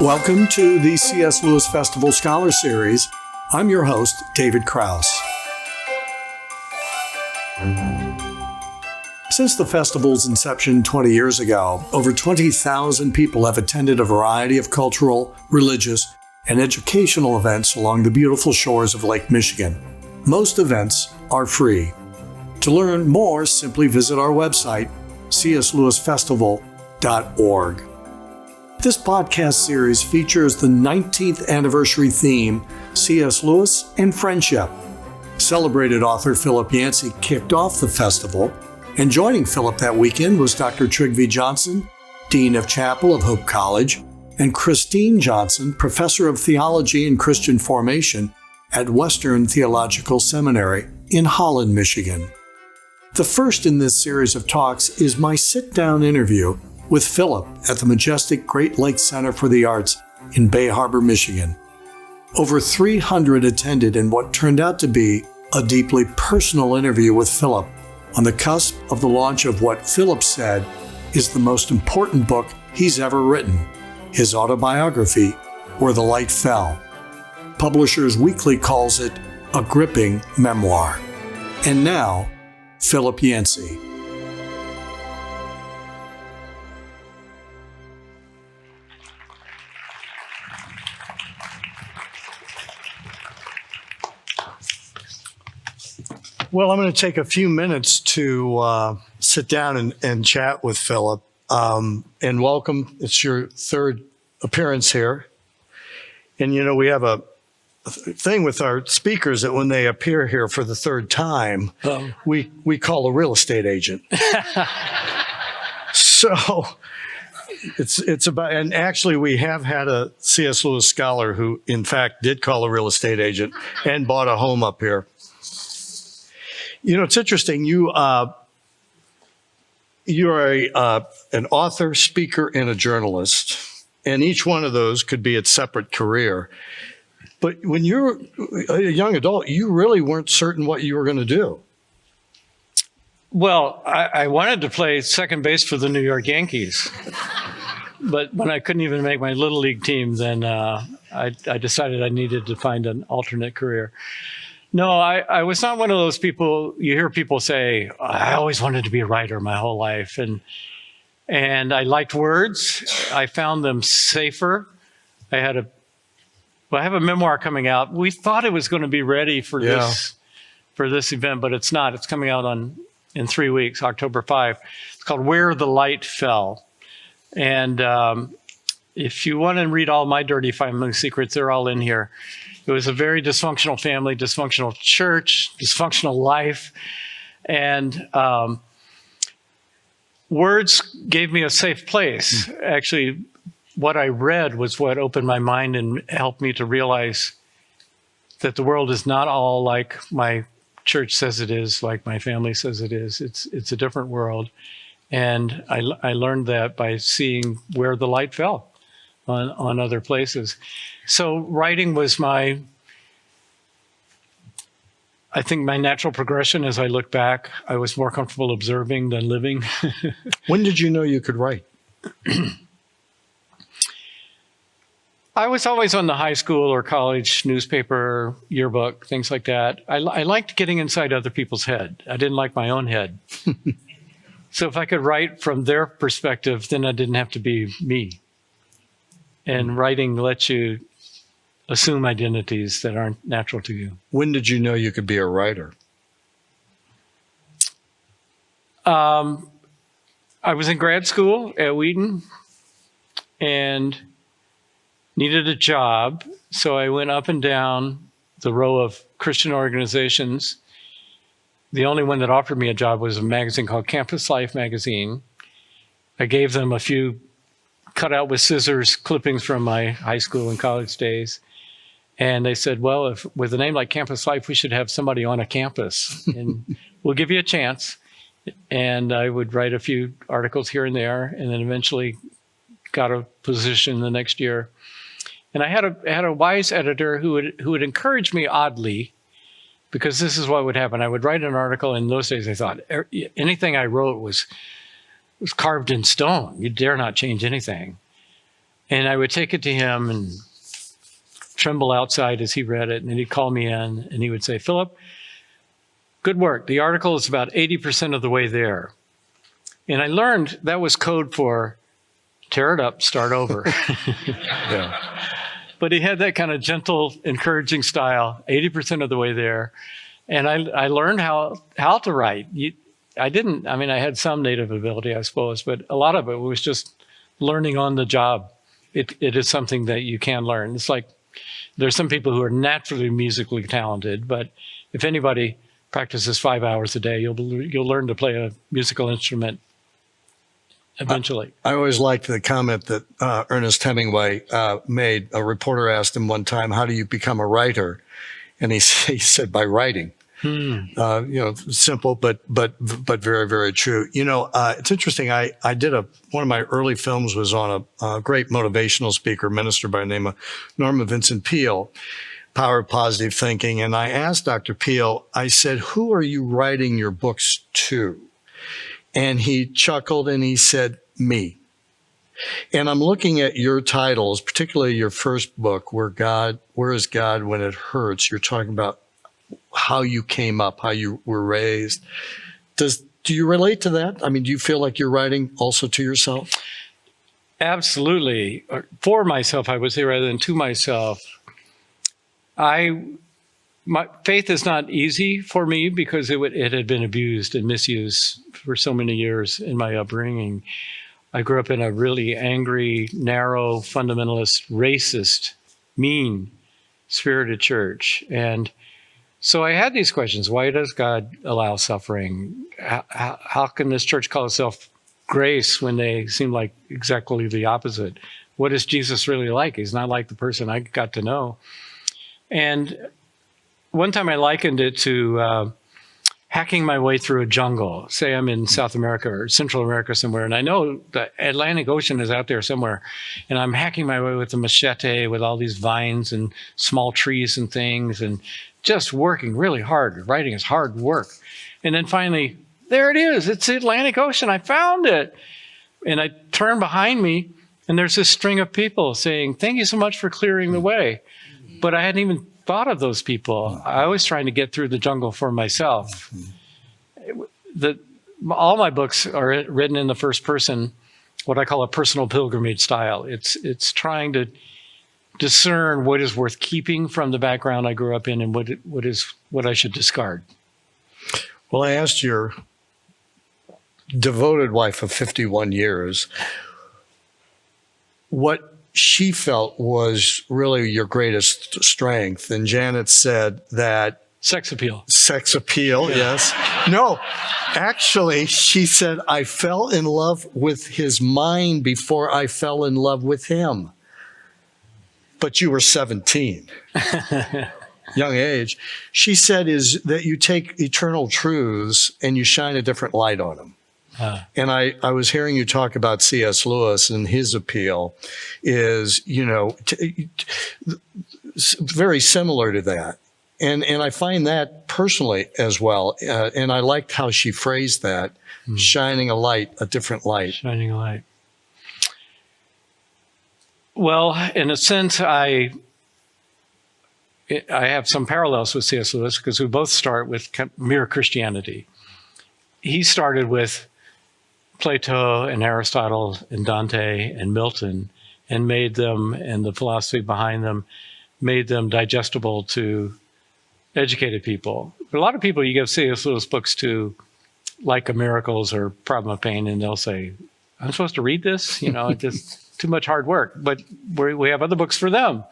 Welcome to the C.S. Lewis Festival Scholar Series. I'm your host, David Crouse. Since the festival's inception 20 years ago, over 20,000 people have attended a variety of cultural, religious, and educational events along the beautiful shores of Lake Michigan. Most events are free. To learn more, simply visit our website, cslewisfestival.org. This podcast series features the 19th anniversary theme, C.S. Lewis and Friendship. Celebrated author Philip Yancy kicked off the festival, and joining Philip that weekend was Dr. Trygve Johnson, Dean of Chapel of Hope College, and Christine Johnson, Professor of Theology and Christian Formation at Western Theological Seminary in Holland, Michigan. The first in this series of talks is my sit-down interview with Philip at the majestic Great Lakes Center for the Arts in Bay Harbor, Michigan. Over 300 attended in what turned out to be a deeply personal interview with Philip on the cusp of the launch of what Philip said is the most important book he's ever written, his autobiography, Where the Light Fell. Publishers Weekly calls it a gripping memoir. And now, Philip Yancy. Well, I'm going to take a few minutes to sit down and chat with Philip. And welcome. It's your third appearance here. And, you know, we have a thing with our speakers that when they appear here for the third time, we call a real estate agent. So it's about, and actually we have had a C.S. Lewis scholar who, in fact, did call a real estate agent and bought a home up here. You know, it's interesting. You are an author, speaker, and a journalist, and each one of those could be its separate career. But when you're a young adult, you really weren't certain what you were going to do. Well, I wanted to play second base for the New York Yankees, but when I couldn't even make my Little League team, then I decided I needed to find an alternate career. No, I was not one of those people. You hear people say, I always wanted to be a writer my whole life. And I liked words. I found them safer. I have a memoir coming out. We thought it was going to be ready for this event, but it's not. It's coming out in 3 weeks, October 5. It's called Where the Light Fell. And if you want to read all my dirty family secrets, they're all in here. It was a very dysfunctional family, dysfunctional church, dysfunctional life. And words gave me a safe place. Actually, what I read was what opened my mind and helped me to realize that the world is not all like my church says it is, like my family says it is. It's a different world. And I learned that by seeing where the light fell on other places. So writing was I think my natural progression as I look back. I was more comfortable observing than living. When did you know you could write? I was always on the high school or college newspaper, yearbook, things like that. I liked getting inside other people's head. I didn't like my own head. So if I could write from their perspective, then I didn't have to be me. And writing lets you assume identities that aren't natural to you. When did you know you could be a writer? I was in grad school at Wheaton and needed a job. So I went up and down the row of Christian organizations. The only one that offered me a job was a magazine called Campus Life magazine. I gave them a few cut out with scissors clippings from my high school and college days. And they said, well, with a name like Campus Life, we should have somebody on a campus and we'll give you a chance. And I would write a few articles here and there, and then eventually got a position the next year. And I had a wise editor who would encourage me oddly, because this is what would happen. I would write an article. In those days, I thought anything I wrote was carved in stone. You dare not change anything. And I would take it to him and tremble outside as he read it. And then he'd call me in and he would say, Philip, good work. The article is about 80% of the way there. And I learned that was code for tear it up, start over. Yeah. But he had that kind of gentle, encouraging style, 80% of the way there. And I learned how to write. I had some native ability, I suppose, but a lot of it was just learning on the job. It is something that you can learn. It's like there's some people who are naturally musically talented, but if anybody practices 5 hours a day, you'll learn to play a musical instrument eventually. I always liked the comment that Ernest Hemingway made. A reporter asked him one time, how do you become a writer? And he said, by writing. Simple, but very, very true. It's interesting. I did one of my early films was on a great motivational speaker, minister by the name of Norman Vincent Peale, Power of Positive Thinking. And I asked Dr. Peale, I said, who are you writing your books to? And he chuckled and he said, me. And I'm looking at your titles, particularly your first book, Where is God When It Hurts? You're talking about how you came up, how you were raised. Do you relate to that? I mean, do you feel like you're writing also to yourself? Absolutely. For myself, I would say, rather than to myself. My faith is not easy for me because it had been abused and misused for so many years in my upbringing. I grew up in a really angry, narrow, fundamentalist, racist, mean-spirited church. And so I had these questions. Why does God allow suffering? How can this church call itself grace when they seem like exactly the opposite? What is Jesus really like? He's not like the person I got to know. And one time I likened it to hacking my way through a jungle. Say I'm in South America or Central America somewhere, and I know the Atlantic Ocean is out there somewhere, and I'm hacking my way with a machete with all these vines and small trees and things, and just working really hard. Writing is hard work. And then finally, there it is. It's the Atlantic Ocean. I found it. And I turn behind me, and there's this string of people saying, thank you so much for clearing the way. But I hadn't even thought of those people. I was trying to get through the jungle for myself. All my books are written in the first person, what I call a personal pilgrimage style. It's trying to discern what is worth keeping from the background I grew up in and what I should discard. Well, I asked your devoted wife of 51 years what she felt was really your greatest strength. And Janet said that sex appeal. Sex appeal, yes. No, actually, she said, I fell in love with his mind before I fell in love with him. But you were 17, young age. She said is that you take eternal truths and you shine a different light on them. And I was hearing you talk about C.S. Lewis, and his appeal is, very similar to that. And I find that personally as well. And I liked how she phrased that, shining a light, a different light. Shining a light. Well, in a sense, I have some parallels with C.S. Lewis because we both start with mere Christianity. He started with Plato and Aristotle and Dante and Milton and made them, and the philosophy behind them, made them digestible to educated people. But a lot of people you give C.S. Lewis books to, like Miracles or Problem of Pain, and they'll say, I'm supposed to read this? It's just too much hard work. But we have other books for them,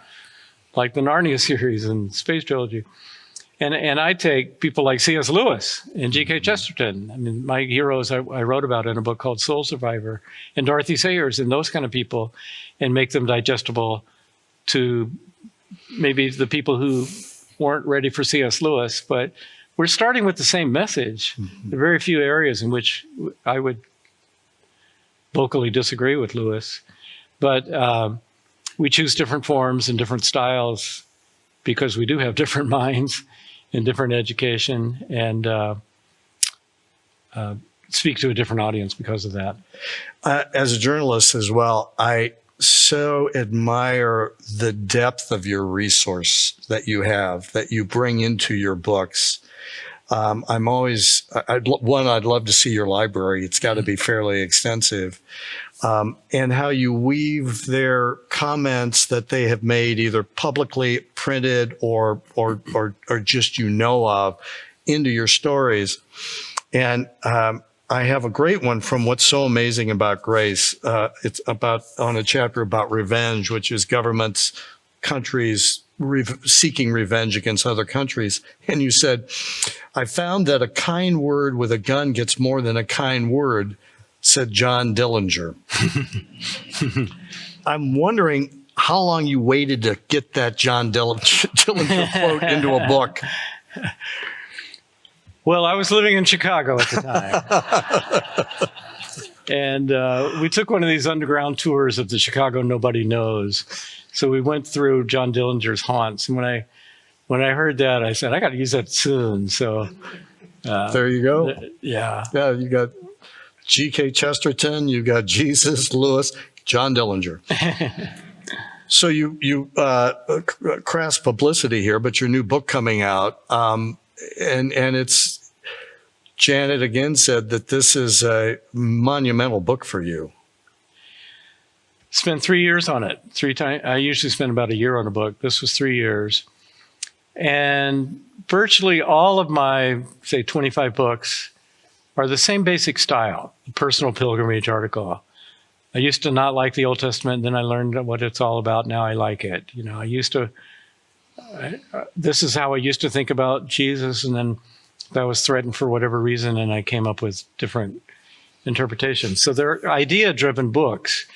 like the Narnia series and Space Trilogy. And I take people like C.S. Lewis and G.K. Chesterton. I mean, my heroes I wrote about in a book called Soul Survivor, and Dorothy Sayers and those kind of people, and make them digestible to maybe the people who weren't ready for C.S. Lewis. But we're starting with the same message. There are very few areas in which I would vocally disagree with Lewis. But we choose different forms and different styles because we do have different minds and different education. And speak to a different audience because of that. As a journalist as well, I so admire the depth of your resource that you have, that you bring into your books. I'm always, I'd love to see your library. It's got to be fairly extensive. And how you weave their comments that they have made either publicly printed or just of into your stories. And I have a great one from What's So Amazing About Grace. It's on a chapter about revenge, which is governments, countries seeking revenge against other countries. And you said, I found that a kind word with a gun gets more than a kind word, said John Dillinger. I'm wondering how long you waited to get that John Dillinger quote into a book. Well, I was living in Chicago at the time. And we took one of these underground tours of the Chicago Nobody Knows. So we went through John Dillinger's haunts. And when I heard that, I said, I got to use that soon. So there you go. Yeah. Yeah, you got G.K. Chesterton, you got Jesus, Lewis, John Dillinger. So you crass publicity here, but your new book coming out, and it's, Janet again said that this is a monumental book for you. Spent 3 years on it. 3 times. I usually spend about a year on a book. This was 3 years. And virtually all of my, say, 25 books are the same basic style, the personal pilgrimage article. I used to not like the Old Testament, then I learned what it's all about. Now I like it. You know, this is how I used to think about Jesus, and then that was threatened for whatever reason, and I came up with different interpretations. So they're idea-driven books.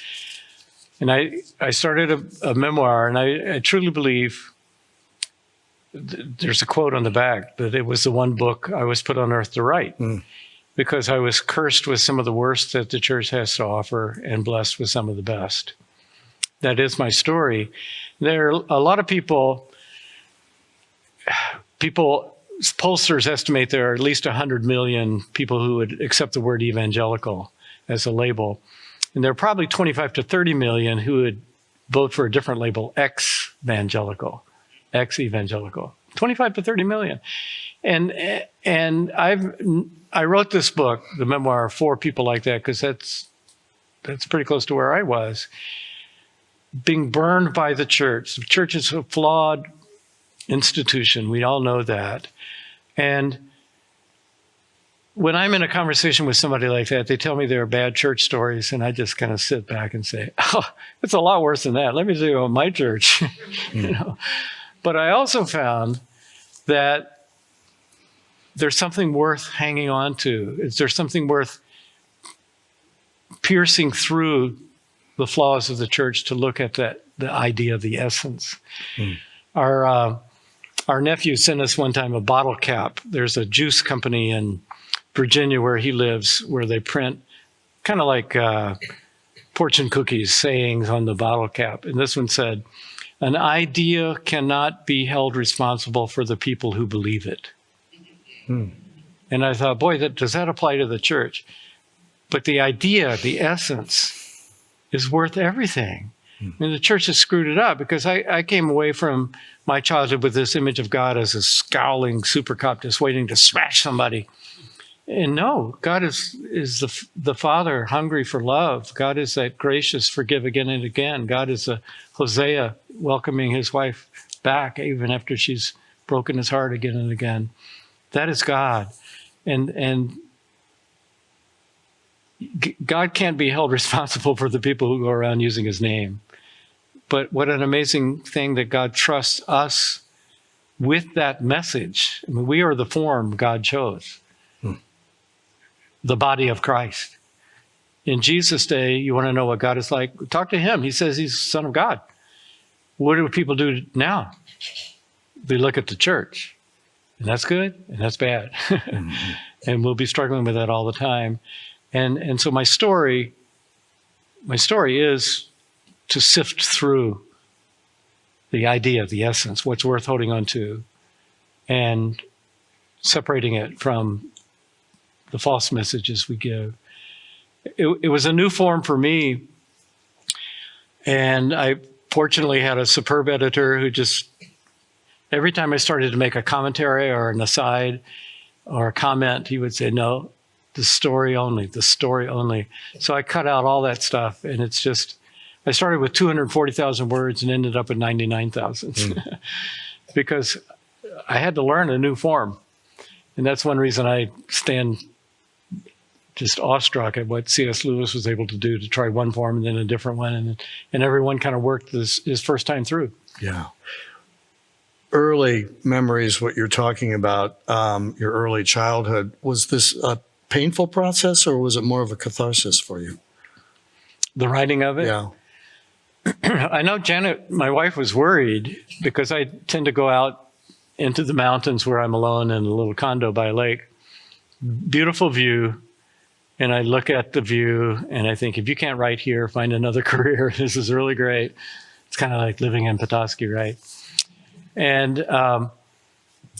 And I started a memoir, and I truly believe there's a quote on the back that it was the one book I was put on earth to write. Because I was cursed with some of the worst that the church has to offer and blessed with some of the best. That is my story. There are a lot of people, pollsters estimate there are at least 100 million people who would accept the word evangelical as a label. And there are probably 25 to 30 million who would vote for a different label, ex-evangelical. 25 to 30 million. And I wrote this book, the memoir, for people like that, because that's pretty close to where I was. Being burned by the church. The church is a flawed institution. We all know that. And when I'm in a conversation with somebody like that, they tell me there are bad church stories, and I just kind of sit back and say, oh, it's a lot worse than that. Let me tell you about my church. You know? But I also found that there's something worth hanging on to. There's something worth piercing through the flaws of the church to look at the idea of the essence. Our nephew sent us one time a bottle cap. There's a juice company in Virginia where he lives where they print kind of like fortune cookies, sayings on the bottle cap. And this one said, an idea cannot be held responsible for the people who believe it. And I thought, boy, does that apply to the church? But the idea, the essence, is worth everything. I mean, the church has screwed it up because I came away from my childhood with this image of God as a scowling super cop just waiting to smash somebody. And no, God is the Father hungry for love. God is that gracious, forgive again and again. God is a Hosea welcoming his wife back even after she's broken his heart again and again. That is God. And God can't be held responsible for the people who go around using his name. But what an amazing thing that God trusts us with that message. I mean, we are the form God chose. The body of Christ. In Jesus' day, you want to know what God is like? Talk to him. He says he's the Son of God. What do people do now? They look at the church. And that's good, and that's bad. And we'll be struggling with that all the time. And so my story is to sift through the idea, the essence, what's worth holding on to, and separating it from the false messages we give. It was a new form for me. And I fortunately had a superb editor who just, every time I started to make a commentary or an aside or a comment, he would say, no, the story only, the story only. So I cut out all that stuff. And it's just, I started with 240,000 words and ended up with 99,000 because I had to learn a new form. And that's one reason I stand just awestruck at what C.S. Lewis was able to do, to try one form and then a different one. And everyone kind of worked his first time through. Yeah. Early memories, what you're talking about, your early childhood, was this a painful process or was it more of a catharsis for you? The writing of it? Yeah. I know Janet, my wife, was worried because I tend to go out into the mountains where I'm alone in a little condo by a lake. Beautiful view. And I look at the view and I think, if you can't write here, find another career. This is really great. It's kind of like living in Petoskey, right? And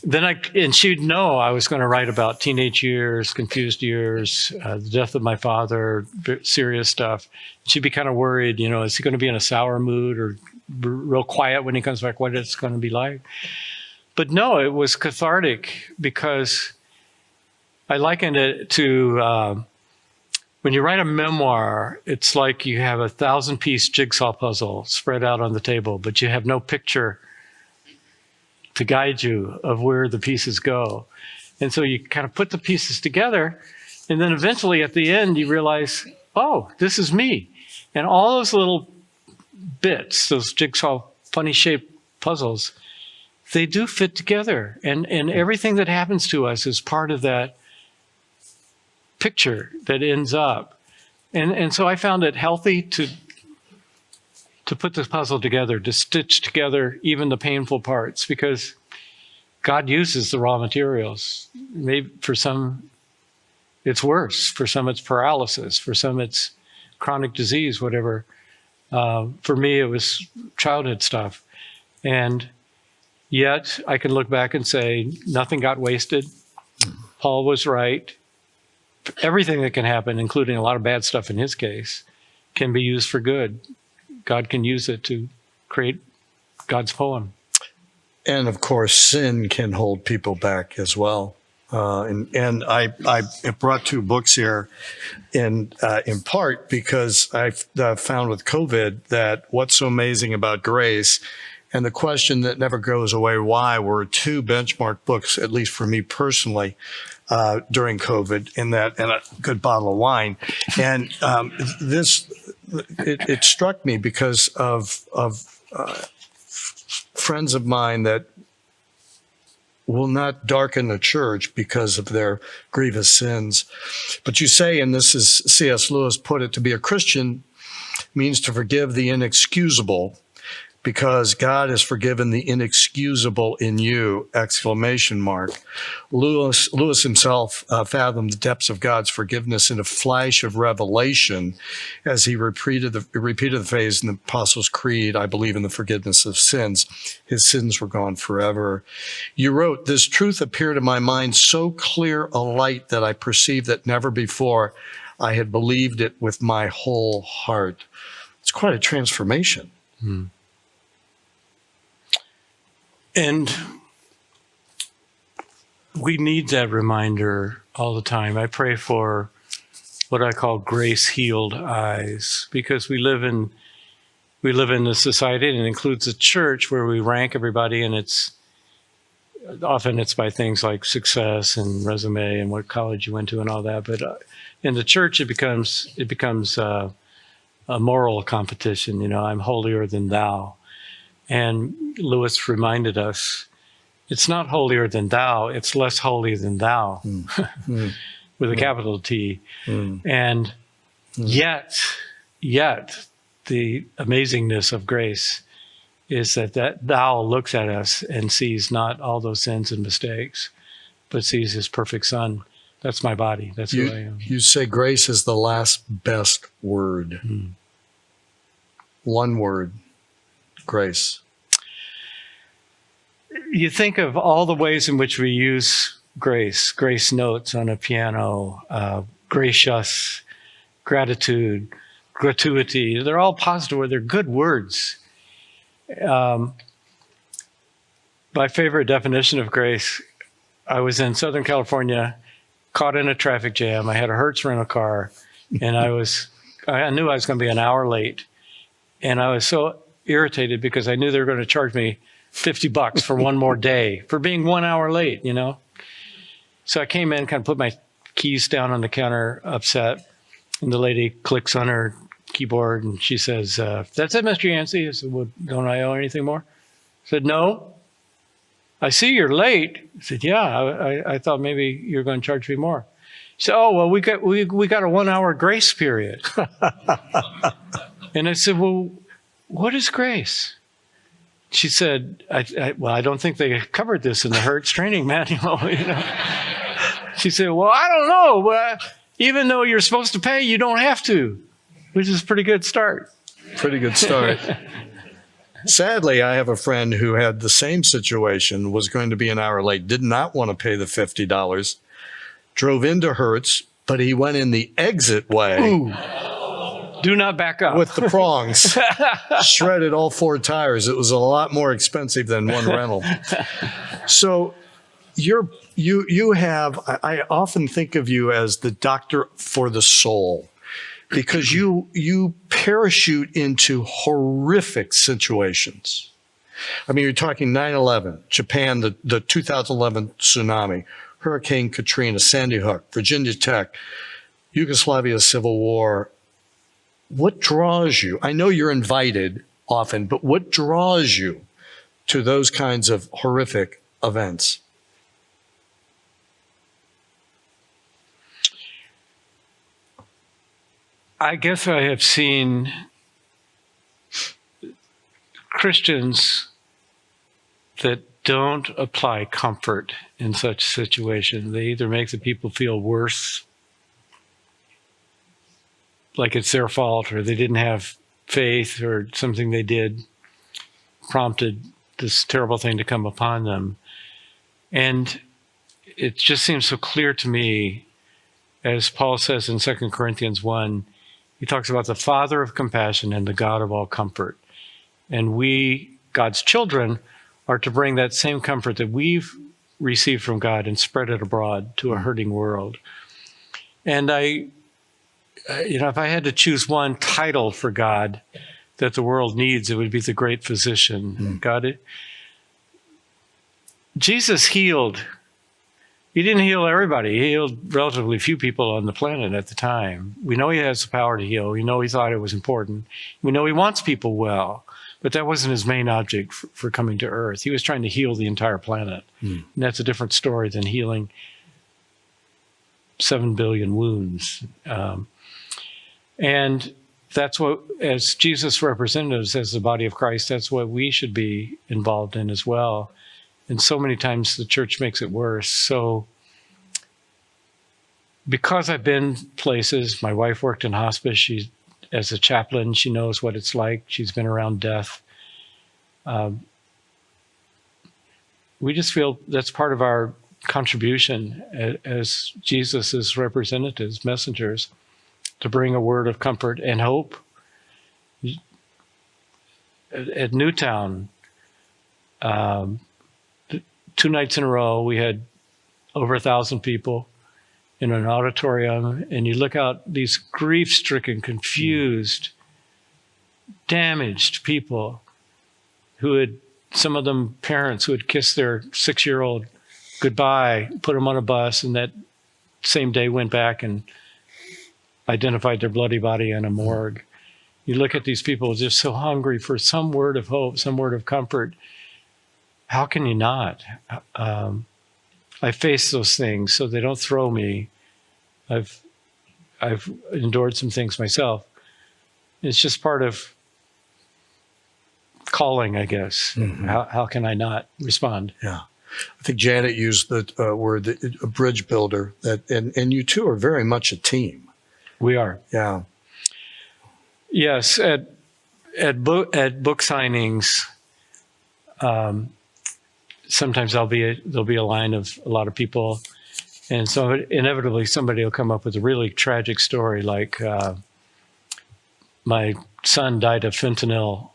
then she'd know I was going to write about teenage years, confused years, the death of my father, serious stuff. She'd be kind of worried, is he going to be in a sour mood or real quiet when he comes back? What it's going to be like? But no, it was cathartic because I likened it to when you write a memoir, it's like you have a 1,000-piece jigsaw puzzle spread out on the table, but you have no picture to guide you of where the pieces go. And so you kind of put the pieces together, and then eventually at the end you realize, oh, this is me. And all those little bits, those jigsaw funny-shaped puzzles, they do fit together. And everything that happens to us is part of that picture that ends up. And so I found it healthy to put this puzzle together, to stitch together even the painful parts, because God uses the raw materials. Maybe for some, it's worse. For some, it's paralysis. For some, it's chronic disease, whatever. For me, it was childhood stuff. And yet, I can look back and say, nothing got wasted. Paul was right. Everything that can happen, including a lot of bad stuff in his case, can be used for good. God can use it to create God's poem. And of course, sin can hold people back as well. And I brought two books here in part because I've found with COVID that what's so amazing about grace and the question that never goes away, why, were two benchmark books, at least for me personally, during COVID, and a good bottle of wine. And it struck me because of friends of mine that will not darken the church because of their grievous sins. But you say, and this is C.S. Lewis put it, to be a Christian means to forgive the inexcusable, because God has forgiven the inexcusable in you, ! Lewis himself fathomed the depths of God's forgiveness in a flash of revelation as he repeated the phrase in the Apostles' Creed, I believe in the forgiveness of sins. His sins were gone forever. You wrote, this truth appeared in my mind so clear a light that I perceived that never before I had believed it with my whole heart. It's quite a transformation. Hmm. And we need that reminder all the time. I pray for what I call grace-healed eyes, because we live in a society, and it includes a church, where we rank everybody, and often it's by things like success and resume and what college you went to and all that. But in the church, it becomes a moral competition. I'm holier than thou. And Lewis reminded us, it's not holier than thou, it's less holy than thou, with a capital T. And yet, the amazingness of grace is that thou looks at us and sees not all those sins and mistakes, but sees his perfect son. That's my body. That's who I am. You say grace is the last best word. One word. Grace. You think of all the ways in which we use grace notes on a piano, gracious, gratitude, gratuity. They're all positive words. They're good words. My favorite definition of grace, I was in Southern California, caught in a traffic jam. I had a Hertz rental car, and I knew I was going to be an hour late. And I was so irritated because I knew they were going to charge me $50 for one more day for being 1 hour late, So I came in, kind of put my keys down on the counter, upset. And the lady clicks on her keyboard and she says, "That's it, Mr. Yancy." I said, "Well, don't I owe anything more?" I said, "No. I see you're late." I said, "Yeah, I thought maybe you're going to charge me more." She said, "Oh, well, we got a 1 hour grace period." And I said, "Well, what is grace?" She said, I don't think they covered this in the Hertz training manual. She said, "Well, I don't know. But even though you're supposed to pay, you don't have to," which is a pretty good start. Pretty good start. Sadly, I have a friend who had the same situation, was going to be an hour late, did not want to pay the $50, drove into Hertz, but he went in the exit way. Ooh. Do not back up. With the prongs. Shredded all 4 tires. It was a lot more expensive than one rental. So you have, I often think of you as the doctor for the soul, because you parachute into horrific situations. I mean, you're talking 9/11, Japan, the 2011 tsunami, Hurricane Katrina, Sandy Hook, Virginia Tech, Yugoslavia Civil War. What draws you? I know you're invited often, but what draws you to those kinds of horrific events? I guess I have seen Christians that don't apply comfort in such situations. They either make the people feel worse, like it's their fault, or they didn't have faith, or something they did prompted this terrible thing to come upon them. And it just seems so clear to me, as Paul says in 2 Corinthians 1, he talks about the Father of compassion and the God of all comfort. And we, God's children, are to bring that same comfort that we've received from God and spread it abroad to a hurting world. And if I had to choose one title for God that the world needs, it would be the great physician. God, Jesus healed. He didn't heal everybody. He healed relatively few people on the planet at the time. We know he has the power to heal. We know he thought it was important. We know he wants people well, but that wasn't his main object for coming to Earth. He was trying to heal the entire planet. And that's a different story than healing 7 billion wounds. And that's what, as Jesus representatives, as the body of Christ, that's what we should be involved in as well. And so many times the church makes it worse. So because I've been places, my wife worked in hospice. As a chaplain, she knows what it's like. She's been around death. We just feel that's part of our contribution as Jesus' representatives, messengers, to bring a word of comfort and hope. At Newtown, 2 nights in a row, we had over 1,000 people in an auditorium, and you look out, these grief-stricken, confused, damaged people who had, some of them parents who had kissed their 6-year-old goodbye, put them on a bus, and that same day went back and identified their bloody body in a morgue. You look at these people just so hungry for some word of hope, some word of comfort. How can you not? I face those things so they don't throw me. I've endured some things myself. It's just part of calling, I guess. How can I not respond? Yeah. I think Janet used the word a bridge builder, and you two are very much a team. We are. Yeah. Yes, at book signings, sometimes there'll be a line of a lot of people, and so inevitably somebody will come up with a really tragic story, like my son died of fentanyl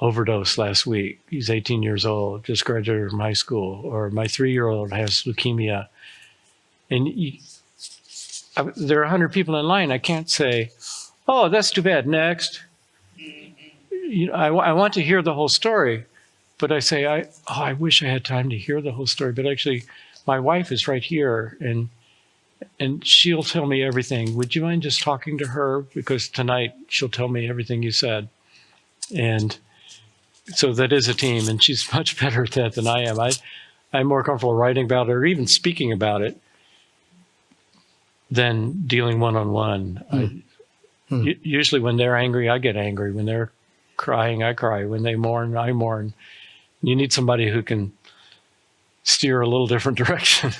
overdose last week. He's 18 years old, just graduated from high school. Or my 3-year-old has leukemia. And there are 100 people in line. I can't say, oh, that's too bad, next. I want to hear the whole story, but I say, I wish I had time to hear the whole story. But actually, my wife is right here, and she'll tell me everything. Would you mind just talking to her? Because tonight she'll tell me everything you said. And so that is a team, and she's much better at that than I am. I'm more comfortable writing about it or even speaking about it than dealing one-on-one. Usually when they're angry, I get angry. When they're crying, I cry. When they mourn, I mourn. You need somebody who can steer a little different direction.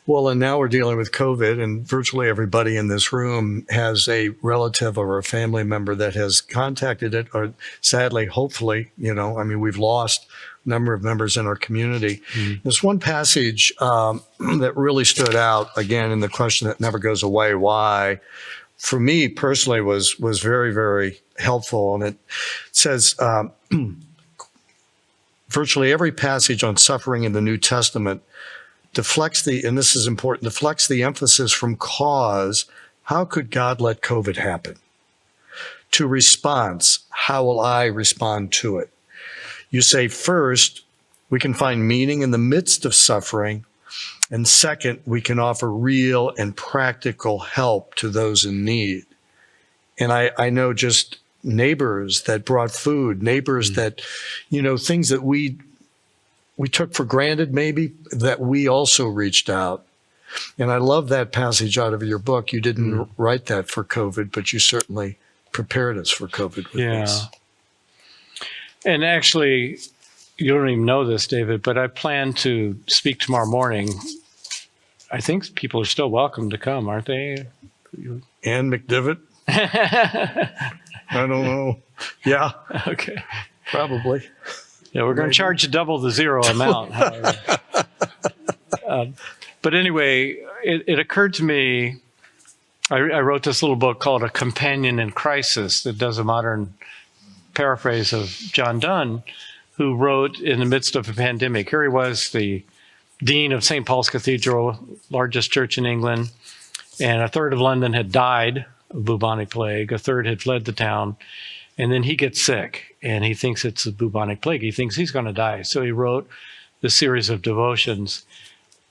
Well, and now we're dealing with COVID, and virtually everybody in this room has a relative or a family member that has contacted it, or sadly, hopefully, we've lost a number of members in our community. There's one passage that really stood out, again, in the question that never goes away, why, for me personally was very, very helpful. And it says, virtually every passage on suffering in the New Testament deflects and this is important, deflects the emphasis from cause, how could God let COVID happen, to response, how will I respond to it? You say, first, we can find meaning in the midst of suffering, and second, we can offer real and practical help to those in need. And I know just neighbors that brought food, neighbors that, things that we took for granted, maybe, that we also reached out. And I love that passage out of your book. You didn't write that for COVID, but you certainly prepared us for COVID with this. And actually, you don't even know this, David, but I plan to speak tomorrow morning. I think people are still welcome to come, aren't they? Ann McDivitt? I don't know. Yeah. Okay. Probably. Yeah, we're going to charge double the zero amount, however. But anyway, it occurred to me, I wrote this little book called A Companion in Crisis that does a modern paraphrase of John Donne, who wrote in the midst of a pandemic. Here he was, the dean of St. Paul's Cathedral, largest church in England, and a third of London had died of bubonic plague. A third had fled the town. And then he gets sick, and he thinks it's the bubonic plague. He thinks he's going to die. So he wrote this series of devotions.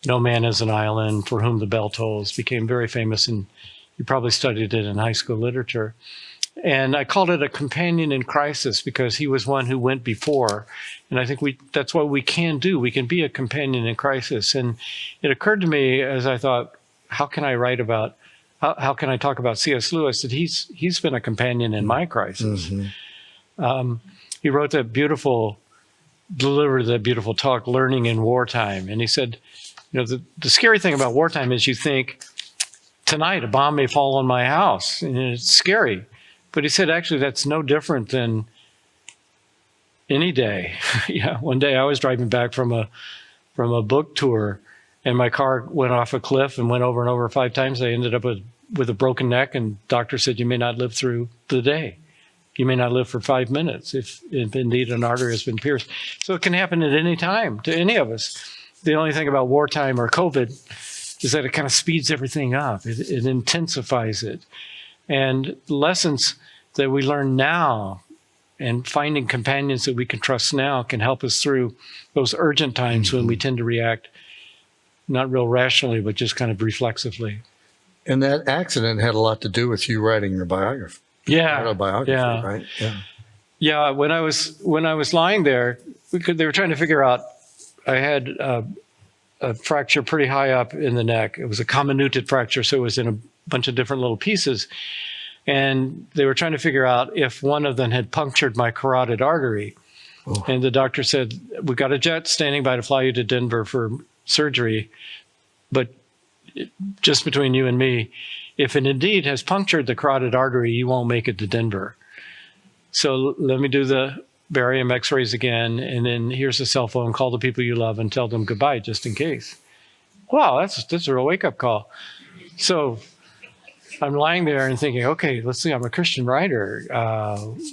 No Man is an Island, For Whom the Bell Tolls, became very famous, and you probably studied it in high school literature. And I called it A Companion in Crisis because he was one who went before. And I think that's what we can do. We can be a companion in crisis. And it occurred to me as I thought, how can I write about how can I talk about C.S. Lewis, that he's been a companion in my crisis. He wrote delivered that beautiful talk, Learning in Wartime. And he said, the scary thing about wartime is you think, tonight a bomb may fall on my house, and it's scary. But he said, actually, that's no different than any day. One day I was driving back from a book tour, and my car went off a cliff and went over and over 5 times. I ended up with a broken neck, and doctor said, you may not live through the day. You may not live for 5 minutes if indeed an artery has been pierced. So it can happen at any time to any of us. The only thing about wartime or COVID is that it kind of speeds everything up. It intensifies it. And lessons that we learn now and finding companions that we can trust now can help us through those urgent times when we tend to react not real rationally, but just kind of reflexively. And that accident had a lot to do with you writing your biography. Autobiography, right? Yeah. When I was lying there, they were trying to figure out. I had a fracture pretty high up in the neck. It was a comminuted fracture, so it was in a bunch of different little pieces. And they were trying to figure out if one of them had punctured my carotid artery. Oh. And the doctor said, "We've got a jet standing by to fly you to Denver for surgery, but just between you and me, if it indeed has punctured the carotid artery, you won't make it to Denver. So let me do the barium x-rays again, and then here's a cell phone, call the people you love and tell them goodbye just in case. Wow, that's a real wake-up call. So I'm lying there and thinking, okay, let's see, I'm a Christian writer.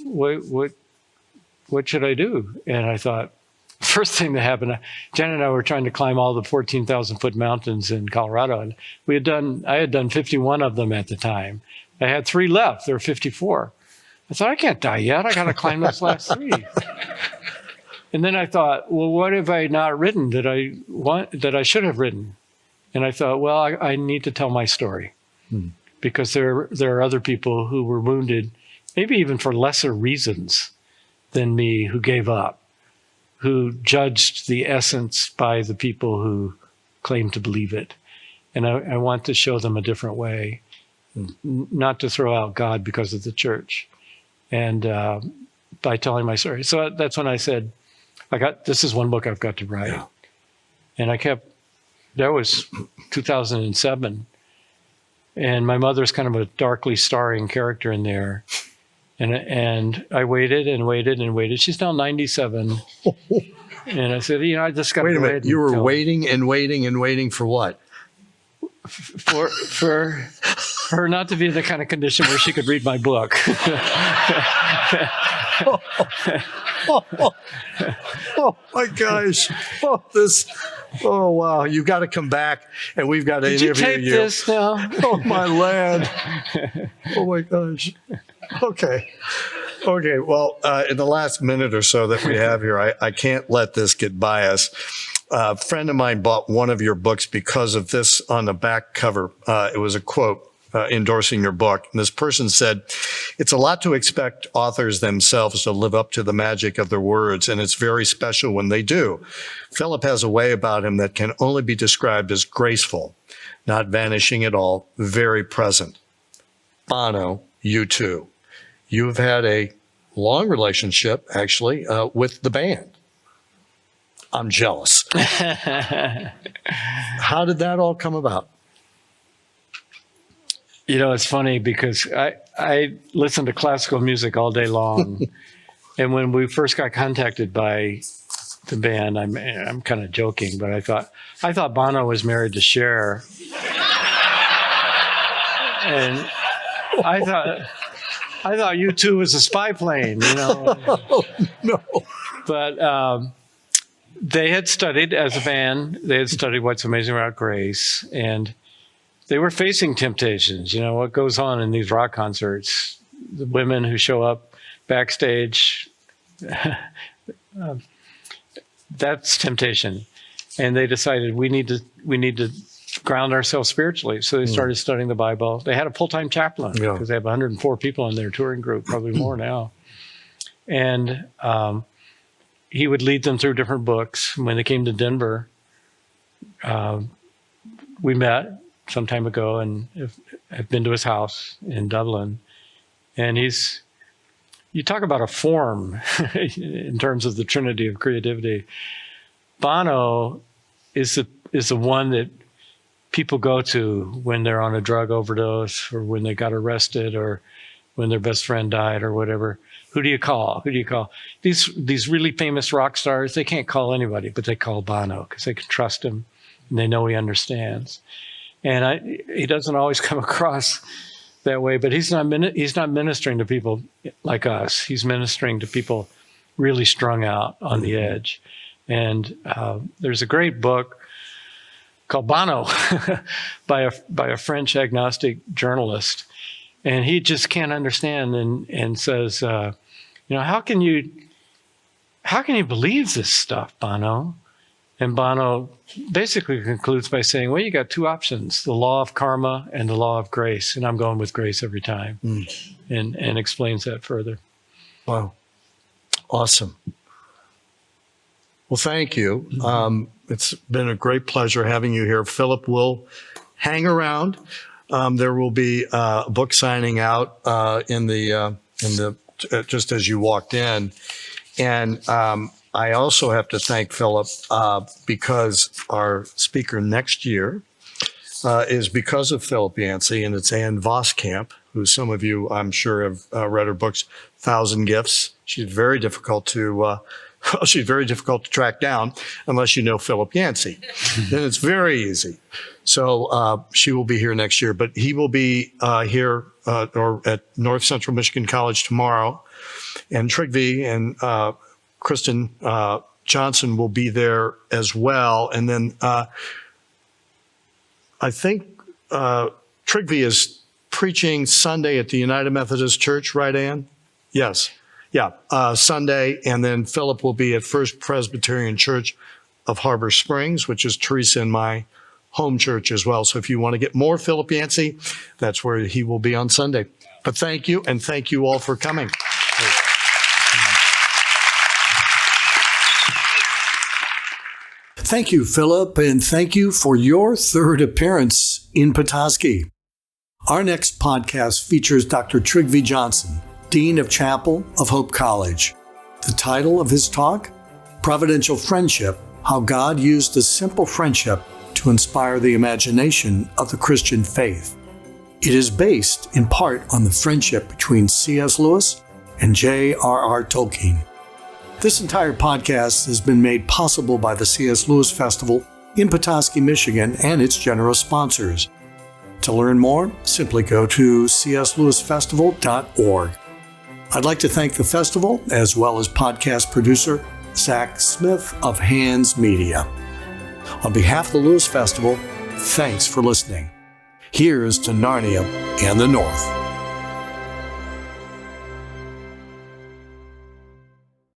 What should I do? And I thought, first thing that happened, Jen and I were trying to climb all the 14,000-foot mountains in Colorado, and I had done 51 of them at the time. I had 3 left. There were 54. I thought, I can't die yet. I got to climb those last 3. And then I thought, well, what have I not written that I should have written? And I thought, well, I need to tell my story because there are other people who were wounded, maybe even for lesser reasons than me, who gave up, who judged the essence by the people who claimed to believe it. And I want to show them a different way, not to throw out God because of the church. And by telling my story. So that's when I said, this is one book I've got to write. Yeah. And that was 2007. And my mother's kind of a darkly starring character in there. And I waited and waited and waited. She's now 97. And I said, I just got to wait a minute. You were waiting and waiting and waiting for what? For her not to be in the kind of condition where she could read my book. Oh my gosh. Oh wow. You got to come back and we've got to interview you. Did you tape this now? Oh my land. Oh my gosh. Okay. Well, in the last minute or so that we have here, I can't let this get by us. A friend of mine bought one of your books because of this on the back cover. It was a quote endorsing your book. And this person said, it's a lot to expect authors themselves to live up to the magic of their words, and it's very special when they do. Philip has a way about him that can only be described as graceful, not vanishing at all, very present. Bono, you too. You've had a long relationship, actually, with the band. I'm jealous. How did that all come about? It's funny because I listen to classical music all day long. And when we first got contacted by the band, I'm kind of joking, but I thought Bono was married to Cher. And I thought U2 was a spy plane, Oh, no. But they had studied as a band. They had studied What's Amazing About Grace, and they were facing temptations. What goes on in these rock concerts? The women who show up backstage, that's temptation. And they decided we need to ground ourselves spiritually. So they started studying the Bible. They had a full-time chaplain because they have 104 people in their touring group, probably more now. And he would lead them through different books. When they came to Denver, we met some time ago, and I've been to his house in Dublin. And you talk about a form in terms of the Trinity of creativity. Bono is the one that people go to when they're on a drug overdose, or when they got arrested, or when their best friend died, or whatever. Who do you call? These really famous rock stars, they can't call anybody, but they call Bono because they can trust him and they know he understands. And he doesn't always come across that way, but he's not ministering to people like us. He's ministering to people really strung out on the edge. And there's a great book called Bono by a French agnostic journalist, and he just can't understand and says, how can you believe this stuff, Bono? And Bono basically concludes by saying, well, you got 2 options, the law of karma and the law of grace. And I'm going with grace every time, and explains that further. Wow. Awesome. Well, thank you. It's been a great pleasure having you here. Philip will hang around. There will be a book signing out in the just as you walked in. And I also have to thank Philip because our speaker next year is because of Philip Yancy, and it's Ann Voskamp, who some of you, I'm sure, have read her books, 1,000 Gifts. She's very difficult to track down unless you know Philip Yancy. Then it's very easy. So she will be here next year, but he will be here or at North Central Michigan College tomorrow. And Trygve and Kristen Johnson will be there as well. And then I think Trygve is preaching Sunday at the United Methodist Church, right, Ann? Yes. Yeah, Sunday. And then Philip will be at First Presbyterian Church of Harbor Springs, which is Teresa and my home church as well. So if you want to get more Philip Yancy, that's where he will be on Sunday. But thank you, and thank you all for coming. Thank you, Philip, and thank you for your third appearance in Petoskey. Our next podcast features Dr. Trygve Johnson, Dean of Chapel of Hope College. The title of his talk, Providential Friendship, How God Used a Simple Friendship to Inspire the Imagination of the Christian Faith. It is based in part on the friendship between C.S. Lewis and J.R.R. Tolkien. This entire podcast has been made possible by the C.S. Lewis Festival in Petoskey, Michigan, and its generous sponsors. To learn more, simply go to cslewisfestival.org. I'd like to thank the festival, as well as podcast producer Zach Smith of Hands Media. On behalf of the Lewis Festival, thanks for listening. Here's to Narnia and the North.